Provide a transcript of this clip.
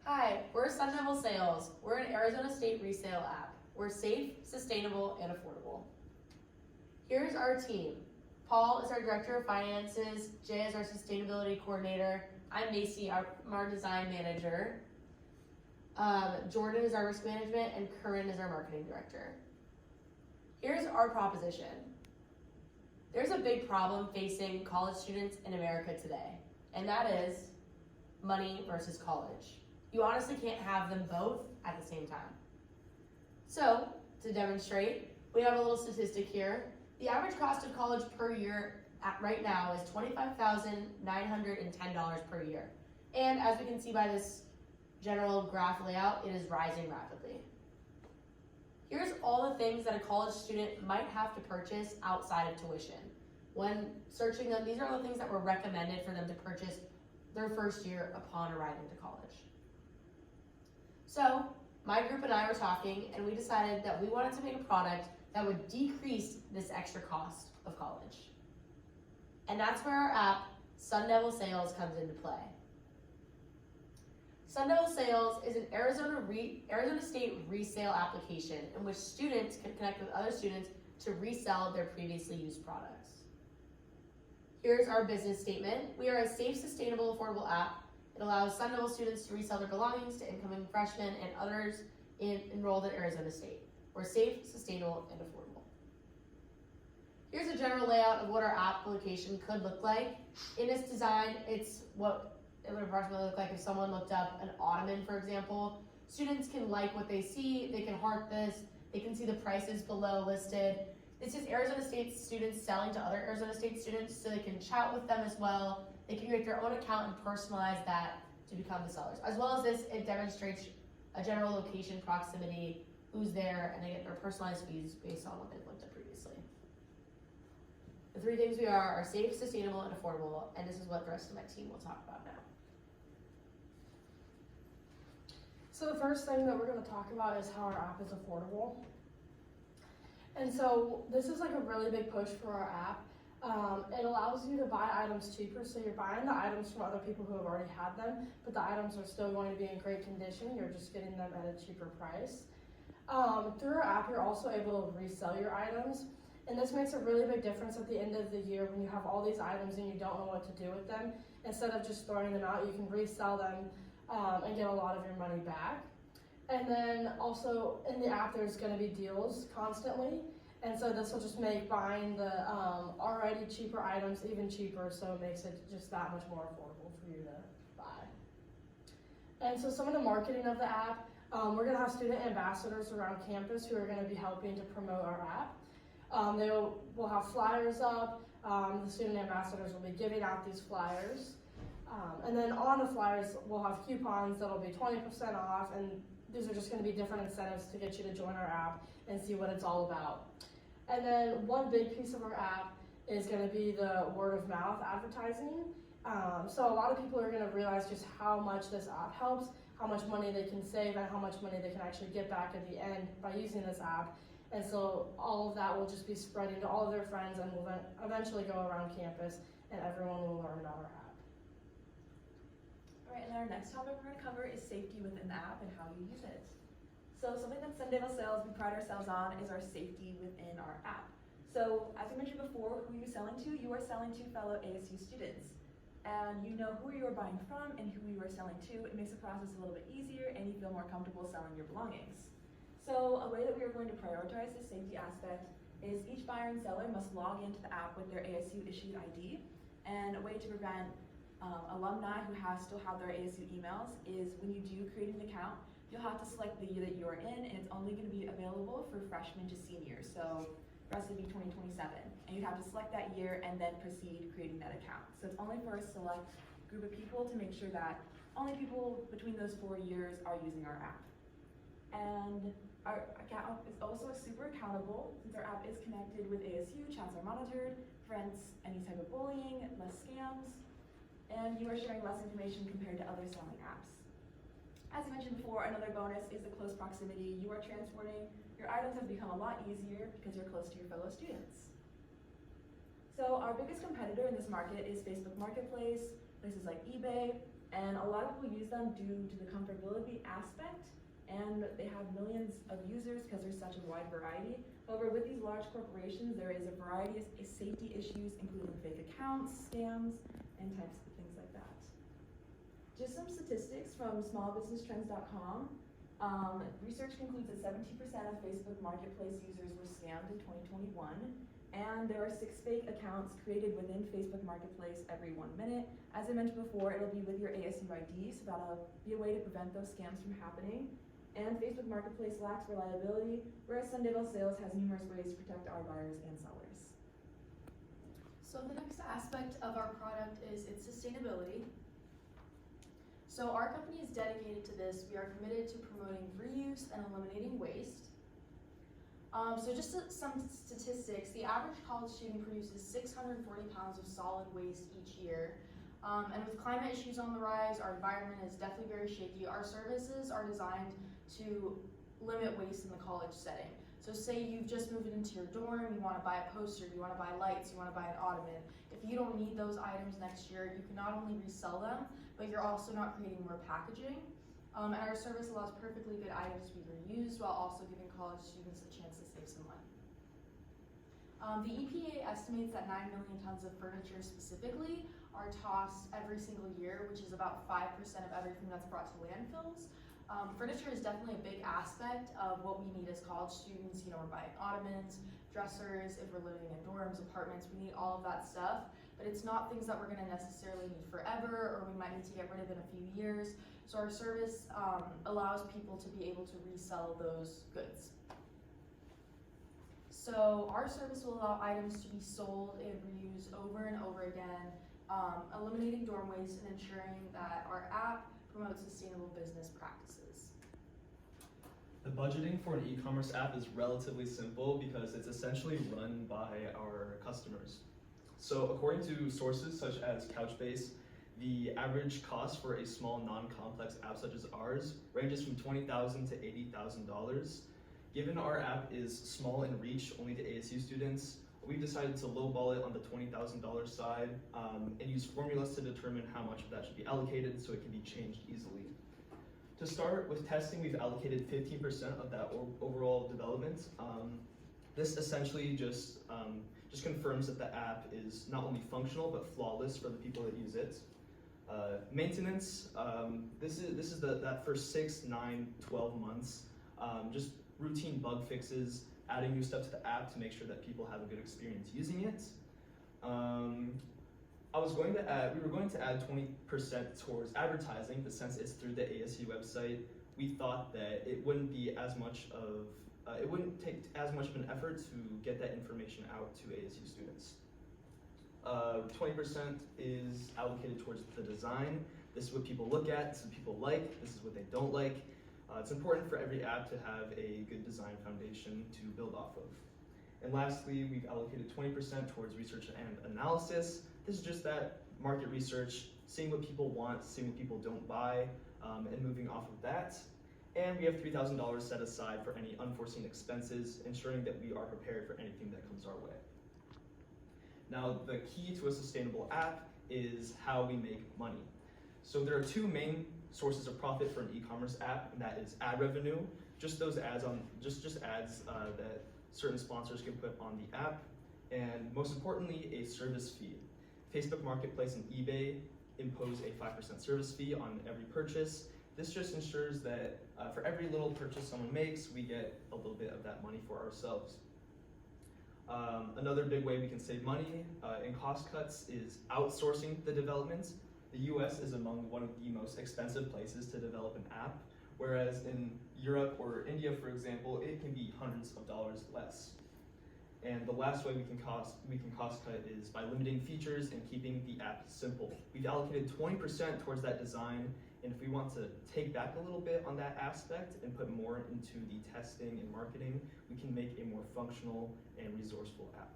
Hi, we're Sun Devil Sales. We're an Arizona State resale app. We're safe, sustainable, and affordable. Here's our team. Paul is our Director of Finances, Jay is our Sustainability Coordinator, I'm Macy, I'm our Design Manager, Jordan is our Risk Management, and Corinne is our Marketing Director. Here's our proposition. There's a big problem facing college students in America today, and that is money versus college. You honestly can't have them both at the same time. So, to demonstrate, we have a little statistic here. The average cost of college per year right now is $25,910 per year. And as we can see by this general graph layout, it is rising rapidly. Here's all the things that a college student might have to purchase outside of tuition. When searching them, these are the things that were recommended for them to purchase their first year upon arriving to college. So, my group and I were talking, and we decided that we wanted to make a product that would decrease this extra cost of college. And that's where our app, Sun Devil Sales, comes into play. Sun Devil Sales is an Arizona State resale application in which students can connect with other students to resell their previously used products. Here's our business statement. We are a safe, sustainable, affordable app. It allows Sun Devil students to resell their belongings to incoming freshmen and others enrolled at Arizona State. We're safe, sustainable, and affordable. Here's a general layout of what our application could look like. In its design, it's what it would approximately look like if someone looked up an ottoman, for example. Students can like what they see, they can heart this, they can see the prices below listed. This is Arizona State students selling to other Arizona State students, so they can chat with them as well. They can create their own account and personalize that to become the sellers. As well as this, it demonstrates a general location proximity, who's there, and they get their personalized fees based on what they've looked at previously. The three things we are safe, sustainable, and affordable, and this is what the rest of my team will talk about now. So the first thing that we're going to talk about is how our app is affordable. And so this is like a really big push for our app. It allows you to buy items cheaper, so you're buying the items from other people who have already had them, but the items are still going to be in great condition. You're just getting them at a cheaper price. Through our app, you're also able to resell your items, and this makes a really big difference at the end of the year when you have all these items and you don't know what to do with them. Instead of just throwing them out, you can resell them and get a lot of your money back. And then also in the app, there's going to be deals constantly. And so this will just make buying the already cheaper items even cheaper, so it makes it just that much more affordable for you to buy. And so some of the marketing of the app, we're going to have student ambassadors around campus who are going to be helping to promote our app. We'll have flyers up. The student ambassadors will be giving out these flyers. And then on the flyers, we'll have coupons that'll be 20% off, and these are just going to be different incentives to get you to join our app and see what it's all about. And then one big piece of our app is going to be the word of mouth advertising. So a lot of people are going to realize just how much this app helps, how much money they can save, and how much money they can actually get back at the end by using this app. And so all of that will just be spreading to all of their friends and will eventually go around campus, and everyone will learn about our app. All right, and our next topic we're going to cover is safety within the app and how you use it. So something that Sun Devil Sales we pride ourselves on is our safety within our app. So as I mentioned before, who you're selling to, you are selling to fellow ASU students. And you know who you are buying from and who you are selling to. It makes the process a little bit easier and you feel more comfortable selling your belongings. So a way that we are going to prioritize this safety aspect is each buyer and seller must log into the app with their ASU issued ID. And a way to prevent alumni who still have their ASU emails is when you do create an account, you'll have to select the year that you're in, and it's only going to be available for freshmen to seniors, so for us it'd be 2027. And you'd have to select that year and then proceed creating that account. So it's only for a select group of people to make sure that only people between those 4 years are using our app. And our account is also super accountable since our app is connected with ASU, chats are monitored, prevents any type of bullying, less scams, and you are sharing less information compared to other selling apps. As I mentioned before, another bonus is the close proximity. You are transporting your items have become a lot easier because you're close to your fellow students. So our biggest competitor in this market is Facebook Marketplace, places like eBay, And a lot of people use them due to the comfortability aspect, and they have millions of users because there's such a wide variety. However, with these large corporations, there is a variety of safety issues, including fake accounts, scams, and types of things like that. Just some statistics from smallbusinesstrends.com. Research concludes that 17% of Facebook Marketplace users were scammed in 2021, and there are 6 fake accounts created within Facebook Marketplace every 1 minute. As I mentioned before, it'll be with your ASU ID, so that'll be a way to prevent those scams from happening. And Facebook Marketplace lacks reliability, whereas Sunnyvale Sales has numerous ways to protect our buyers and sellers. So the next aspect of our product is its sustainability. So our company is dedicated to this. We are committed to promoting reuse and eliminating waste. So just some statistics, the average college student produces 640 pounds of solid waste each year. And with climate issues on the rise, our environment is definitely very shaky. Our services are designed to limit waste in the college setting. So say you've just moved into your dorm, you want to buy a poster, you want to buy lights, you want to buy an ottoman. If you don't need those items next year, you can not only resell them, but you're also not creating more packaging. And our service allows perfectly good items to be reused while also giving college students a chance to save some money. The EPA estimates that 9 million tons of furniture specifically are tossed every single year, which is about 5% of everything that's brought to landfills. Furniture is definitely a big aspect of what we need as college students. You know, we're buying ottomans, dressers, if we're living in dorms, apartments, we need all of that stuff. But it's not things that we're gonna necessarily need forever, or we might need to get rid of in a few years. So our service allows people to be able to resell those goods. So our service will allow items to be sold and reused over and over again, eliminating dorm waste and ensuring that our app promotes sustainable business practices. The budgeting for an e-commerce app is relatively simple because it's essentially run by our customers. So according to sources such as Couchbase, the average cost for a small non-complex app such as ours ranges from $20,000 to $80,000. Given our app is small in reach only to ASU students, we've decided to lowball it on the $20,000 side and use formulas to determine how much of that should be allocated so it can be changed easily. To start with testing, we've allocated 15% of that overall development. This essentially just confirms that the app is not only functional but flawless for the people that use it. Maintenance, this is that first 6, 9, 12 months, just routine bug fixes, adding new stuff to the app to make sure that people have a good experience using it. We were going to add 20% towards advertising, but since it's through the ASU website, we thought that it wouldn't be as much of, it wouldn't take as much of an effort to get that information out to ASU students. 20% is allocated towards the design. This is what people look at, this is what people like, this is what they don't like. It's important for every app to have a good design foundation to build off of. And lastly, we've allocated 20% towards research and analysis. This is just that market research, seeing what people want, seeing what people don't buy, and moving off of that. And we have $3,000 set aside for any unforeseen expenses, ensuring that we are prepared for anything that comes our way. Now, the key to a sustainable app is how we make money. So there are 2 main sources of profit for an e-commerce app, and that is ad revenue, just those ads just ads that certain sponsors can put on the app, and most importantly, a service fee. Facebook Marketplace and eBay impose a 5% service fee on every purchase. This just ensures that for every little purchase someone makes, we get a little bit of that money for ourselves. Another big way we can save money in cost cuts is outsourcing the development. The US is among one of the most expensive places to develop an app, whereas in Europe or India, for example, it can be hundreds of dollars less. And the last way we can cost cut is by limiting features and keeping the app simple. We've allocated 20% towards that design, and if we want to take back a little bit on that aspect and put more into the testing and marketing, we can make a more functional and resourceful app.